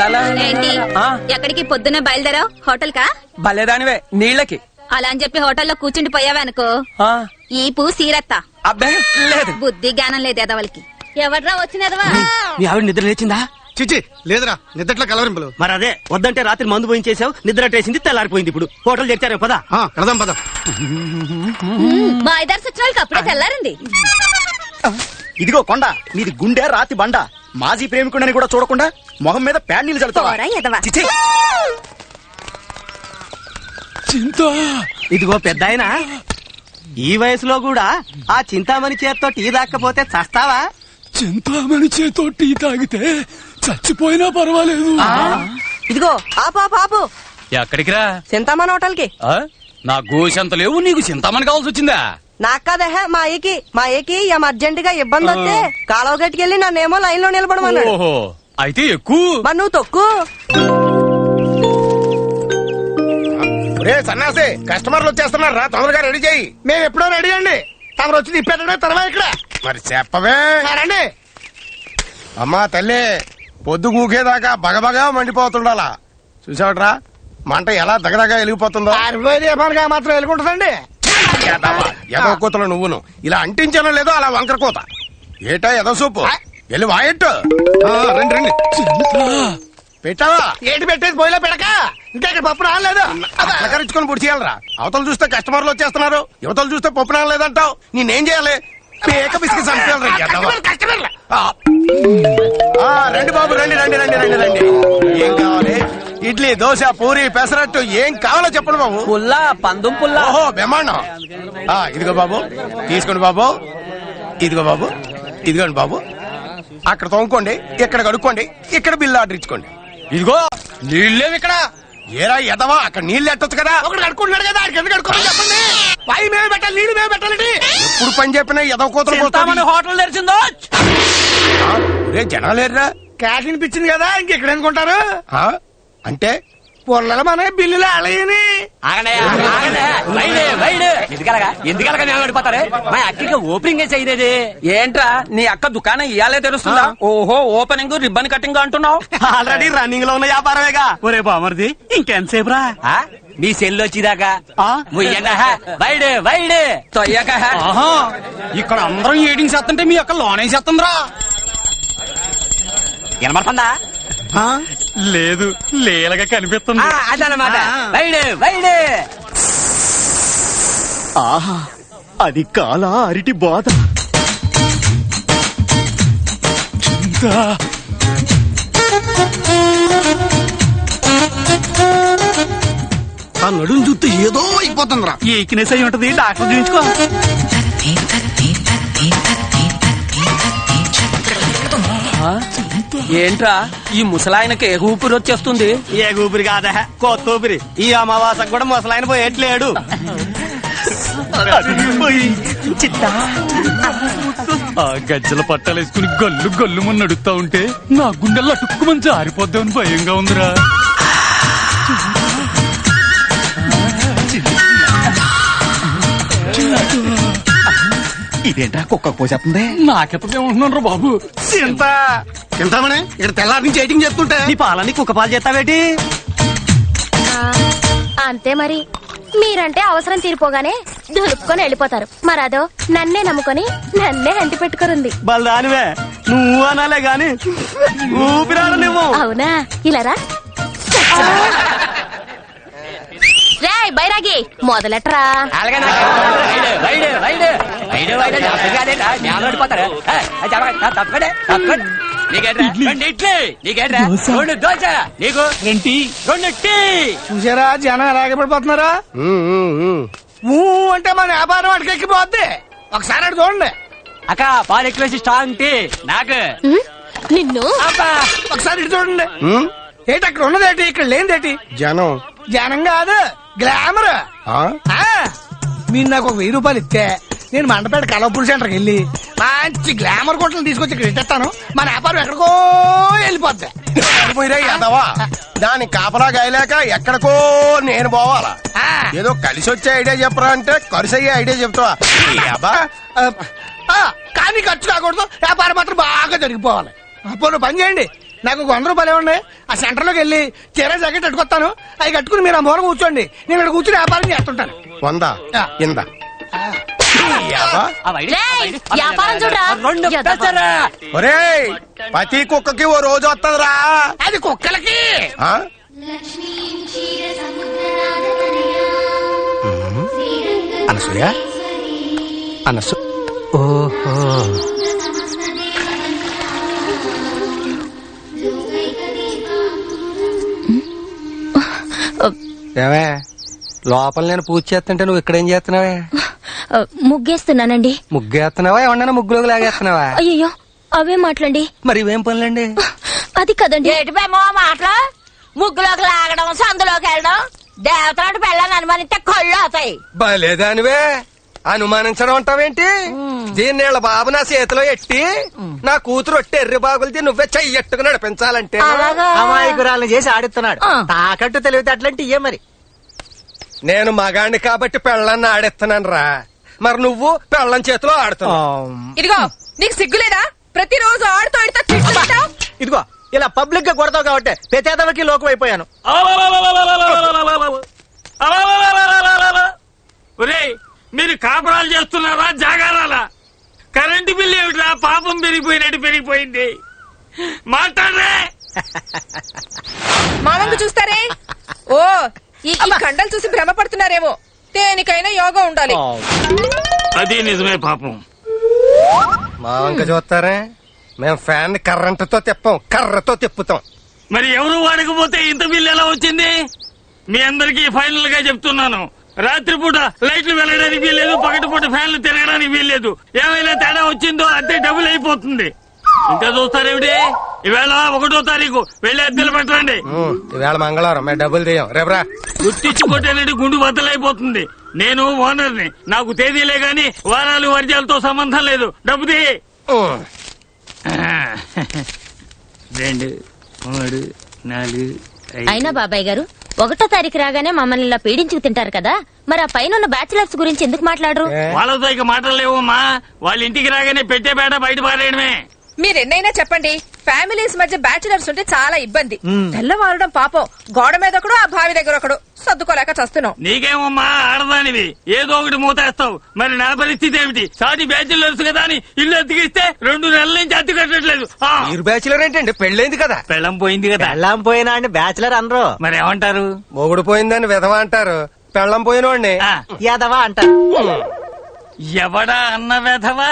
విశాల ఏంటి ఎక్కడికి పొద్దున్న బయలుదేరావు? హోటల్ కా? భలేదానివే నీళ్ళకి అలా అని చెప్పి హోటల్లో కూర్చుండి పోయావనుకో ఈపు సీరత్తా. అబ్బాయి లేదు, బుద్ధి జ్ఞానం లేదు ఎదవలకి. ఎవర్రా వచ్చినదవా? మీ ఆవిడ నిద్ర లేచిందా? చిచి లేదురా, నిద్రట్లో కలవరింపులు. మరి అదే వద్దంటే రాత్రి మందు పోయించేసావు, నిద్ర టేసింది, తెల్లారిపోయింది. ఇప్పుడు హోటల్ తెచ్చారు పదా. వెళదాం పద. మా ఇద్దరు సచివాళ్ళకి అప్పుడే తెల్లారింది. ఇదిగో కొండ, నీది గుండె రాతి బండ. మాజీ ప్రేమికుడని కూడా చూడకుండా మొహం మీద ప్యాడ్ నీళ్ళు చల్లుతావా? పోరా ఎదవా. చిచి. ఇదిగో పెద్దాయన, ఈ వయసులో కూడా ఆ చింతామణి చేత్తో టీ దాక్కపోతే చస్తావా? చింతామణి చేతో టీ తాగితే చచ్చిపోయినా పర్వాలేదు. ఇదిగో ఆపు. ఎక్కడికి రా? చింతామణి హోటల్ కి. నా గోషంత లేవు, నీకు చింతామణి కావాల్సి వచ్చిందా? నాకు కాదహ మా అయ్యకి ఏం అర్జెంట్ గా ఇబ్బంది వస్తే కాలువ గట్టుకెళ్ళి నన్నేమో లైన్ లో నిలబడమన్నాడు. ఓహో, అయితే ఎక్కువ. మరి నువ్వు తొక్కు. సన్నాసి, కస్టమర్లు వచ్చేస్తున్నారు రా, తొందరగా రెడీ చేయి. మేము ఎప్పుడో రెడీ అండి, తమరు వచ్చి తిప్పేటడే తర్వాత ఇక్కడ. మరి చెప్పవే రండి. అమ్మా తల్లి, పొద్దు గూకేదాకా బగబగా మండిపోతుండాలా. చూసావట్రా మంట ఎలా దగదగా వెలిగిపోతుందో. మాత్రం వెలుగుంటుందండి. ఎదో కూతలు నువ్వును ఇలా అంటించానో లేదో అలా వంకర కూత. ఏటా ఎదో సూపు వెళ్ళి వాయట్టు. రండి రండి. పెట్టావా? ఏంటి పెట్టేది పోయిలో పెడక. ఇంకా ఇక్కడ పప్పు రాలేదు. అలకరించుకొని పుడి చేయాలరా. అవతలు చూస్తే కస్టమర్లు వచ్చేస్తున్నారు, యువతలు చూస్తే పప్పు రాలేదంటావు. నేనేం చేయాలి? పేక బిస్కి చంపేయాలి. రండి బాబు, రండి రండి రండి రండి రండి. ఏం కావాలి? ఇడ్లీ, దోశ, పూరి, పెసరట్టు ఏం కావాలో చెప్పండి బాబు. పుల్లా, పందుం పుల్లా. ఓహో బ్రహ్మాండం. ఇదిగో బాబు, తీసుకోండి బాబు. ఇదిగో బాబు, ఇదిగోండి బాబు. అక్కడ తోముకోండి, ఇక్కడ కడుక్కోండి, ఇక్కడ బిల్లు ఆర్డర్ ఇచ్చుకోండి. ఇదిగో నీళ్ళేవి ఇక్కడ. ఏరా ఎదవా, అక్కడ నీళ్ళు ఎట్టొచ్చు కదా. ఒకటి కడుక్కుంటున్నాడు కదా, అక్కడికి ఎందుకు కడుక్కోమని చెప్పండి. పై మేము పెట్టాలి, నీళ్ళు మేము పెట్టాలండి. ఎప్పుడు పని చెప్పినా ఎదవ కూతురు హోటల్ తెరిచిందో. రే జనాలేరా, క్యాష్ వినిపించింది కదా, ఇంకెక్కడ ఎందుకుంటారు అంటే పొల్లల మన బిల్లులు అలయని. ఎందుకలగా మేము పడిపోతారు? మా అక్కడికి ఓపెనింగ్ చేయలేదు. ఏంట్రా నీ అక్క దుకాణం ఇయాలే తెలుస్తుందా? ఓహో, ఓపెనింగ్ రిబ్బన్ కటింగ్ అంటున్నావు. ఆల్రెడీ రన్నింగ్ లో ఉన్న వ్యాపారమేగా. ఒరే బామర్ది, ఇంకెంతసేపు రా నీ సెల్ వచ్చిదాకా ఇక్కడ అందరం ఏడింగ్ చేస్తుంటే మీ అక్క లోనే చేస్తుందిరా. వినమడుతుందా? లేదు, లేలగా కనిపిస్తుంది. అదనమాట. Wide wide. ఆహా, అది కాలా అరిటి బాధ. ఆ నడుం చూస్తే ఏదో అయిపోతుందిరా. ఈక్నెస్ అయి ఉంటది, డాక్టర్ చూపించుకో. ఏంట్రా ఈ ముసలాయనకి ఏ ఊపిరి వచ్చేస్తుంది? ఏ ఊపిరి కాదా, కొత్త ఊపిరి. ఈ అమావాసకు కూడా ముసలాయన పోయేట్లేడు. ఆ గజ్జల పట్టాలేసుకుని గల్లు గల్లుమని నడుస్తా ఉంటే నా గుండెల్లో అటుక్కుమని జారిపోద్దామని భయంగా ఉందిరా. ఇదేంటా కుక్క పోసేస్తుంది? నాకెప్పటికేమంటున్నాను రా బాబు. చింతామణి, ఇక్కడ తెల్లారి నుంచి ఎయిటింగ్ చేస్తుంటే నీ పాలని కుక్క పాలు చేస్తావేటి? అంతే మరి. మీరంటే అవసరం తీరిపోగానే దులుపుకొని వెళ్ళిపోతారు. మరదో నన్నే నమ్ముకొని నన్నే అంటి పెట్టుకురుంది. బల్దానివే, నువ్వు అనాలే గాని ఊపిరాడు నువ్వు. అవునా? ఇలారా రేయ్ బైరాగి, మొదలెట్రా. చూసారా జనం ఎలాగే పడిపోతున్నారా. అంటే మన వ్యాపారం వాటికి ఎక్కిపోద్ది. ఒకసారి అటు చూడండి. అక్క పాలు ఎక్కువేసి స్ట్రాంగ్ టీ నాకు. నిన్ను ఒకసారి ఇటు చూడండి. ఏంటి అక్కడ ఉన్నదేటి, ఇక్కడ లేనిదేటి? జనం. జనం కాదు, గ్లామర్. మీరు నాకు ఒక 1000 రూపాయలు ఇస్తే నేను మండపేట కలవపూడి సెంటర్కి వెళ్ళి మంచి గ్లామర్ కోట్లను తీసుకొచ్చి ఇక్కడ ఇట్టేస్తాను. మన వ్యాపారం ఎక్కడికో వెళ్ళిపోద్ది. దాని కాపలా గాయలేక ఎక్కడికో నేను పోవాలా? ఏదో కలిసి వచ్చే ఐడియా చెప్పరా అంటే ఖర్చు అయ్యే ఐడియా చెప్తావా? కానీ ఖర్చు కాకూడదు, వ్యాపారం మాత్రం బాగా జరిగిపోవాలి. అప్పుడు పని చేయండి, నాకు 100 రూపాయలు ఇవ్వండి. ఆ సెంటర్ లోకి వెళ్ళి చీర జాకెట్ కట్టుకొస్తాను. అవి కట్టుకుని మీరు ఆ మూల కూర్చోండి. నేను ఇక్కడ కూర్చుని వ్యాపారం చేస్తుంటాను. 100 ఇందా. వ్యాపారం చూడరా ఒరేయ్, ప్రతి కుక్కకి ఓ రోజు వస్తుందిరా. అది కుక్కలకి. అనసూయ ఓహో ఏమే లోపల నేను పూజ చేస్తుంటే నువ్వు ఇక్కడేం చేస్తున్నావే? ముగ్గేస్తున్నానండి. ముగ్గేస్తున్నావా ఏమన్నా ముగ్గులోకి లాగేస్తున్నావా? అయ్యో అవే మాట్లాడండి. మరి ఇవేం పనులండి? అది కదండి. ఏటిపేమో మాటలు ముగ్గులోకి లాగడం సందులోకి వెళ్ళడం దేవతలాంటి పెళ్ళని అనుమానిస్తే కళ్ళు అవుతాయి. బలేదానివే, అనుమానించడం అంటావేంటి? దీన్నేళ్ల బాబు నా చేతిలో ఎట్టి నా కూతురు ఒట్టి ఎర్రి బాగులది నువ్వే చెయ్యట్టుకు నడిపించాలంటే అమాయకురాలను చేసి ఆడిస్తున్నాడు. తాకట్టు తెలివితే అట్లాంటి ఇయ్యే మరి. నేను మగాణ్ణి కాబట్టి పెళ్ళాన్ని ఆడెత్తన్నాను రా. మరి నువ్వు పెళ్ళం చేతిలో ఆడుతున్నావు. ఇదిగో నీకు సిగ్గులేదా? ప్రతిరోజు ఆడుతూ ఇదిగో ఇలా పబ్లిక్ గా కొడతావు కాబట్టి ప్రతేదవకి లోకం అయిపోయాను. ఒరేయ్, మీరు కాపురాలు చేస్తున్నారా జాగారాలా? కరెంటు బిల్లు ఏమిట్రా పాపం పెరిగిపోయినట్టు పెరిగిపోయింది. మాట్లాడరే. మామంగు చూస్తారే. ఓ ఈ కండలు చూసి భ్రమపడుతున్నారేమో. దేనికైనా యోగా ఉండాలి. అది నిజమే పాపం. మా వంక చూస్తారే, మేము ఫ్యాన్ కర్రంటతో తిప్పాం, కర్రతో తిప్పుతాం. మరి ఎవరు వాడకపోతే ఇంత బిల్లు ఎలా వచ్చింది? మీ అందరికీ ఫైనల్ గా చెప్తున్నాను, రాత్రిపూట లైట్లు వెళ్ళడానికి వీల్లేదు, పగటిపూట ఫ్యాన్లు తిరగడానికి వీల్లేదు. ఏమైనా తేడా వచ్చిందో అద్దె డబుల్ అయిపోతుంది. ఇంకా చూస్తారేమిటి? ఈవేళ 1వ తారీఖు వెళ్ళి అద్దెలు పెట్టండి. ఈవేళ మంగళవారం మేము డబ్బులు తీయం. రేపరా గుర్తించుకోటేనంటే గుండు బద్దలైపోతుంది. నేను ఓనర్ని, నాకు తేదీలే గాని వారాలు వర్జాలతో సంబంధం లేదు. డబ్బు తీ. 2 3 4 5. అయినా బాబాయ్ గారు 1వ తారీఖు రాగానే మమ్మల్ని ఇలా పీడించుకు తింటారు కదా, మరి ఆ పైన ఉన్న బ్యాచిలర్స్ గురించి ఎందుకు మాట్లాడరు? వాళ్ళతో ఇక మాటలేవమ్మా. వాళ్ళ ఇంటికి రాగానే పెట్టే బేట బయట పారేయడమే. మీరెన్నైనా చెప్పండి, ఫ్యామిలీస్ మధ్య బ్యాచులర్స్ ఉంటే చాలా ఇబ్బంది. తెల్లవారడం పాపం, గోడ మీద ఒకడు, ఆ బావి దగ్గర ఒకడు, సర్దుకోలేక చస్తున్నాం. నీకేమమ్మా, ఆడదానివి ఏదో ఒకటి మూతేస్తావు. మరి నా పరిస్థితి ఏమిటి? సాటి బ్యాచులర్స్ కదా అని ఇల్లు అతికిస్తే 2 నెలల నుంచి అతి కట్టట్లేదు. మీరు బ్యాచులర్ ఏంటండి? పెళ్ళైంది కదా. పెళ్ళం పోయింది కదా. పెళ్ళాం పోయినా అండి బ్యాచులర్ అనరు. మరి ఏమంటారు? మొగుడు పోయిందని విధవ అంటారు, పెళ్ళం పోయినోడిని యాదవా అంటారు. ఎవడా అన్న వెధవా?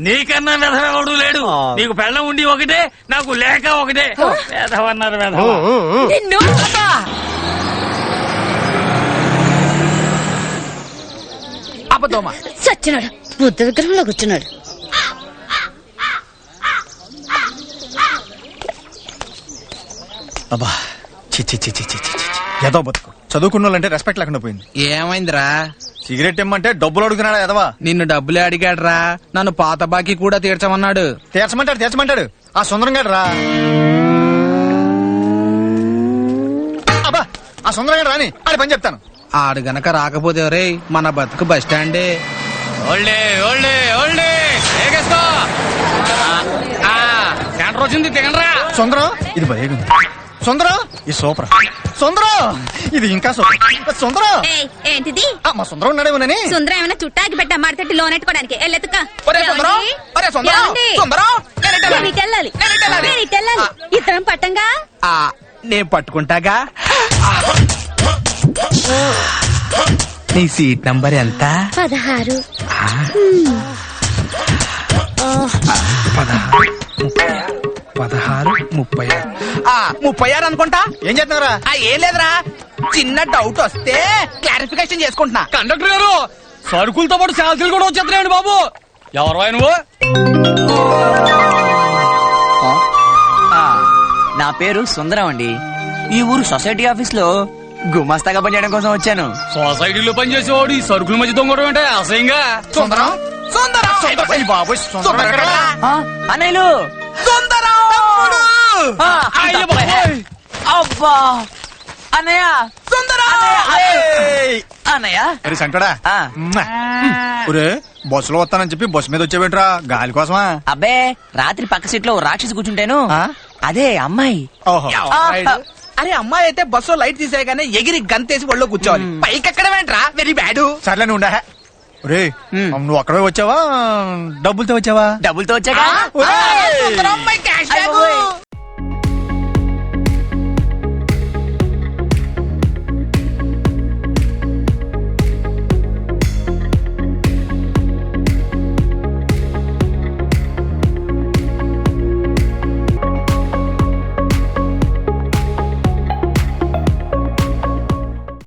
నీకన్నా వెధవ ఎవడు లేడు. నీకు పెళ్ళం ఉండి ఒకటే, నాకు లేక ఒకటే. వెధవన్నారు వెధవ. అబద్ధమా సచ్చినాడు, బుద్ధ విగ్రహంలో కూర్చున్నాడు. అబ్బా చి చి చి చి చి చి ఏదో బతుకు. చదువుకున్న వాళ్ళంటే రెస్పెక్ట్ లేకుండా పోయింది. ఏమైందిరా? సిగరెట్ ఇమ్మంటే డబ్బులు అడుగుతున్నాడా ఎదవా? నిన్ను డబ్బులే అడిగాడ్రా, నన్ను పాత బాకీ కూడా తీర్చమన్నాడు. తీర్చమంటాడు ఆ సుందరం గారు రా. అబ్బా ఆ సుందరం గారు రాని ఆడి పని చెప్తాను. ఆడు గనక రాకపోతే రే మన బతుకు బస్ స్టాండే. సెంటర్ వచ్చింది, తిగండ్రా. సుందరం ఇది భయం. సుందరం ఇది సూపర్. సుందరం ఇది ఇంకా సూపర్. సుందరం ఏంటిది? మా సుందరం ఉన్నాడేమోనని. సుందరం ఏమైనా చుట్టాకి పెట్టా మాడతట్టి లోనెట్టుకోవడానికి వెళ్ళెత్తుక. ఇతరం పట్టంగా నేను పట్టుకుంటాగా. నీ సీట్ నంబర్ ఎంత? 16. 36 అనుకుంటా. ఏం చేస్తున్నారా? ఏం లేదురా, చిన్న డౌట్ వస్తే క్లారిఫికేషన్ చేసుకుంటున్నా. కండక్టర్ గారు, సరుకులతో పాటు శాలరీలు కూడా వచ్చేస్తున్నాయండి బాబు. ఎవరు నువ్వు? నా పేరు సుందరం అండి. ఈ ఊరు సొసైటీ ఆఫీస్ లో గుమాస్తాగా పనిచేయడం కోసం వచ్చాను. సొసైటీలో పనిచేసేవాడు ఈ సరుకుల మధ్య దొంగడం అంటే అసహ్యంగా. సుందరం బాబోయ్ అన్నయ్యలు అబ్బా అన్నయ్య అన్నయ్య. అరే సంకడా ఒరే బస్సులో వస్తానని చెప్పి బస్సు మీద వచ్చేవేంట్రా? గాలి కోసమా? అబ్బే రాత్రి పక్క సీట్ లో రాక్షసి కూర్చుంటేను అదే అమ్మాయి. ఓహో అరే అమ్మాయి అయితే బస్సు లైట్ తీసేయగానే ఎగిరి గంతేసి ఒళ్ళో కూర్చోవాలి. పైకి ఎక్కడ వెంట్రా వెరీ బ్యాడ్. సర్లే నువ్వు ఉండా రే నువ్వు అక్కడే వచ్చావా డబ్బులతో వచ్చావా? డబ్బులతో వచ్చాగా. Cash bag